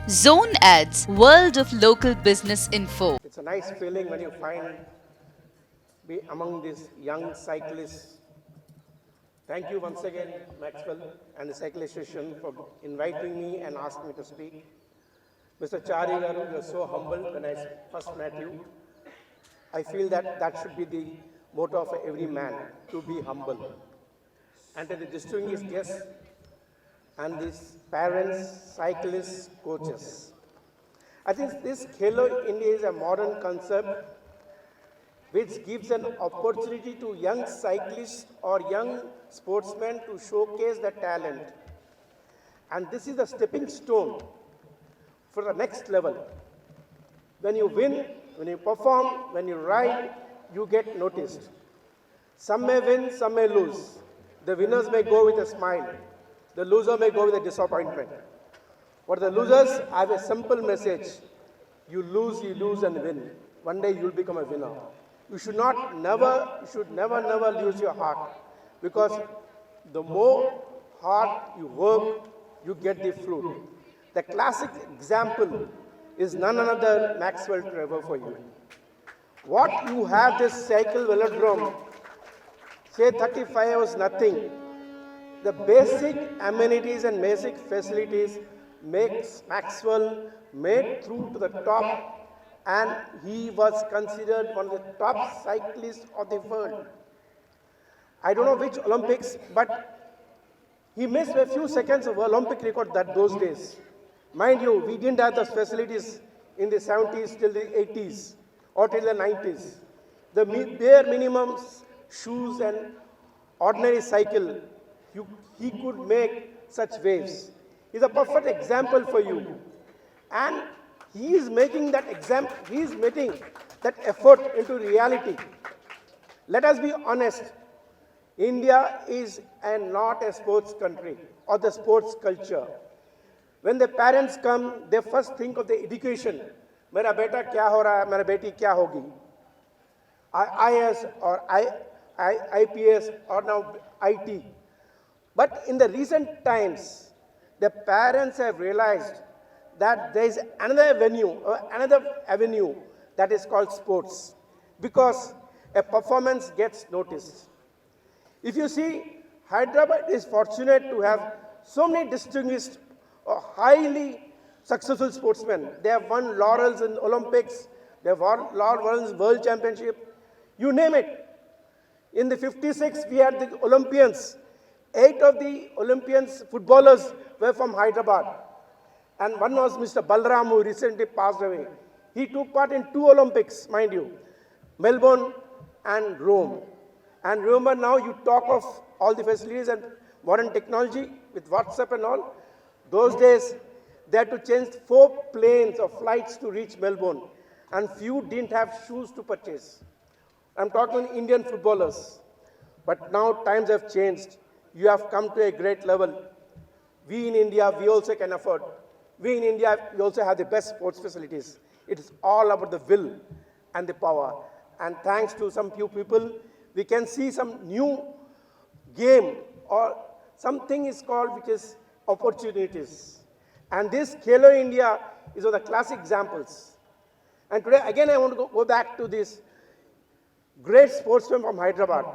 Zone Ads, World of Local Business Info. It's a nice feeling when you find be among these young cyclists. Thank you once again, Maxwell and the Cycle Association for inviting me and asking me to speak. Mr. Chari Garu, you are so humble when I first met you. I feel that that should be the motto of every man, to be humble. And to the distinguished guests and these parents, cyclists, coaches. I think this Khelo India is a modern concept which gives an opportunity to young cyclists or young sportsmen to showcase their talent. And this is the stepping stone for the next level. When you win, when you perform, when you ride, you get noticed. Some may win, some may lose. The winners may go with a smile. The loser may go with a disappointment. For the losers, I have a simple message. You lose and win. One day you will become a winner. You should never lose your heart. Because the more hard you work, you get the fruit. The classic example is none other Maxwell Trevor for you. What you have this cycle velodrome, say 35 hours nothing. The basic amenities and basic facilities makes Maxwell made through to the top, and he was considered one of the top cyclists of the world. I don't know which Olympics, but he missed a few seconds of Olympic record those days. Mind you, we didn't have those facilities in the 70s till the 80s or till the 90s. The bare minimums, shoes and ordinary cycle, he could make such waves. He's a perfect example for you. And he is making that effort into reality. Let us be honest. India is not a sports country or the sports culture. When the parents come, they first think of the education. Mera beta kya ho raha hai, mera beti kya hogi? IAS or IPS or now IT. But in the recent times, the parents have realized that there is another avenue that is called sports, because a performance gets noticed. If you see, Hyderabad is fortunate to have so many distinguished or highly successful sportsmen. They have won laurels in Olympics, they have won laurels in World Championship, you name it. In the 56, we had the Olympians. 8 of the Olympians footballers were from Hyderabad. And one was Mr. Balram, who recently passed away. He took part in 2 Olympics, mind you, Melbourne and Rome. And remember, now you talk of all the facilities and modern technology with WhatsApp and all. Those days, they had to change 4 planes or flights to reach Melbourne. And few didn't have shoes to purchase. I'm talking Indian footballers. But now times have changed. You have come to a great level. We in India, we also can afford. We in India, we also have the best sports facilities. It is all about the will and the power. And thanks to some few people, we can see some new game or something is called which is opportunities. And this Khelo India is one of the classic examples. And today, again, I want to go back to this great sportsman from Hyderabad,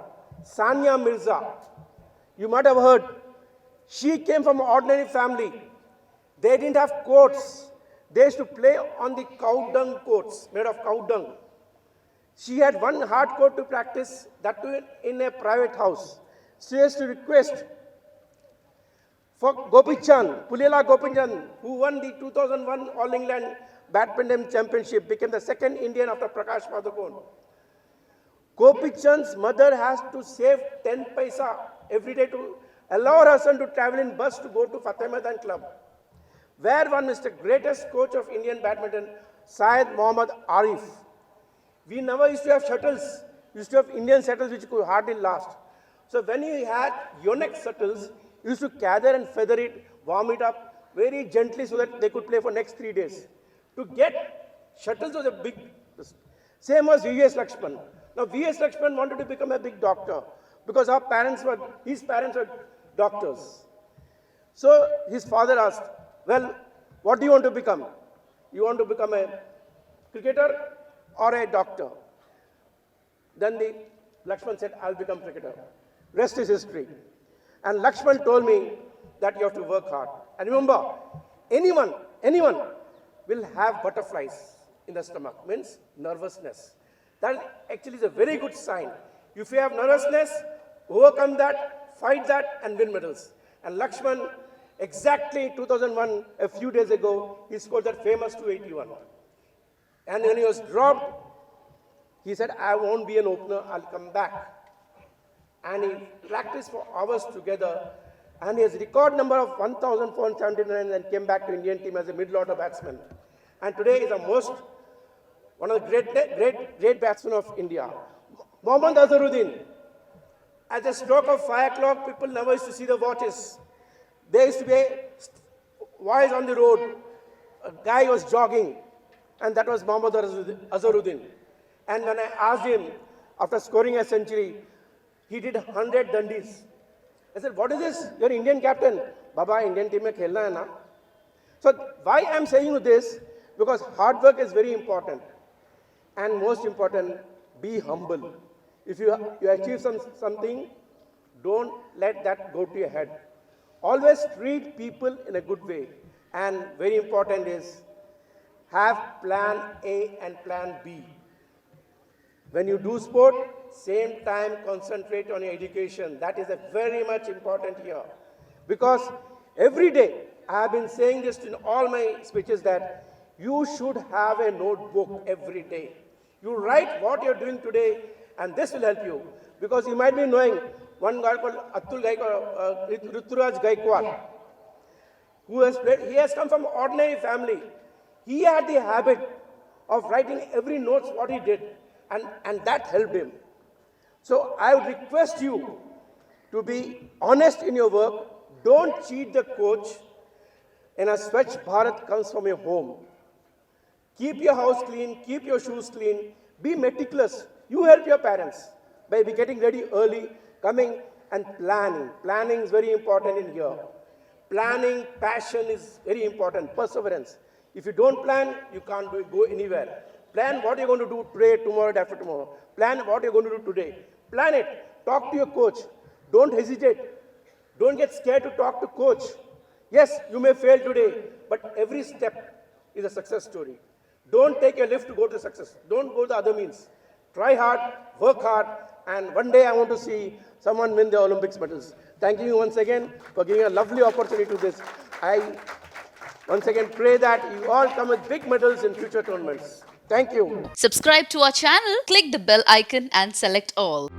Sania Mirza. You might have heard, she came from an ordinary family. They didn't have courts. They used to play on the cow dung courts, made of cow dung. She had one hard court to practice, that too in a private house. She used to request for Gopichand, Pulela Gopichand, who won the 2001 All England Badminton Championship, became the second Indian after Prakash Padukone. Gopichand's mother has to save 10 paisa every day to allow her son to travel in bus to go to Fateh Maidan Club, where one Mr. Greatest coach of Indian badminton, Syed Mohammad Arif. We never used to have shuttles. We used to have Indian shuttles which could hardly last. So when you had Yonex shuttles, you used to gather and feather it, warm it up very gently so that they could play for next 3 days. To get shuttles was a big, same as V.S. Lakshman. Now V.S. Lakshman wanted to become a big doctor because his parents were doctors. So his father asked, well, What do you want to become? You want to become a cricketer or a doctor? Then the Lakshman said, I'll become cricketer. Rest is history. And Lakshman told me that you have to work hard. And remember, anyone will have butterflies in the stomach, means nervousness. That actually is a very good sign. If you have nervousness, overcome that, fight that, and win medals. And Lakshman, exactly 2001, a few days ago, he scored that famous 281. And when he was dropped, he said, I won't be an opener, I'll come back. And he practiced for hours together, and his record number of 1,479 and came back to Indian team as a middle-order batsman. And today is one of the great batsmen of India. Mohammad Azharuddin, at the stroke of 5 o'clock, people never used to see the watches. There used to be a voice on the road, a guy was jogging, and that was Mohammad Azharuddin. And when I asked him, after scoring a century, he did 100 dundies. I said, what is this? You're Indian captain. Baba, Indian team mein khelna hai na. So why I'm saying you this? Because hard work is very important. And most important, be humble. If you achieve something, don't let that go to your head. Always treat people in a good way. And very important is, have plan A and plan B. When you do sport, same time concentrate on your education. That is a very much important here. Because every day, I have been saying this in all my speeches that you should have a notebook every day. You write what you're doing today, and this will help you. Because you might be knowing one guy called Ruturaj Gaikwad, who has played, he has come from an ordinary family. He had the habit of writing every note what he did, and that helped him. So I would request you to be honest in your work. Don't cheat the coach. And a Swachh Bharat comes from your home. Keep your house clean, keep your shoes clean, be meticulous. You help your parents by getting ready early, coming and planning. Planning is very important in here. Planning, passion is very important, perseverance. If you don't plan, you can't go anywhere. Plan what you're going to do today, tomorrow, and after tomorrow. Plan what you're going to do today. Plan it. Talk to your coach. Don't hesitate. Don't get scared to talk to coach. Yes, you may fail today, but every step is a success story. Don't take a lift to go to success. Don't go the other means. Try hard, work hard, and one day I want to see someone win the Olympics medals. Thank you once again for giving a lovely opportunity to this. I once again pray that you all come with big medals in future tournaments. Thank you. Subscribe to our channel, click the bell icon and select all.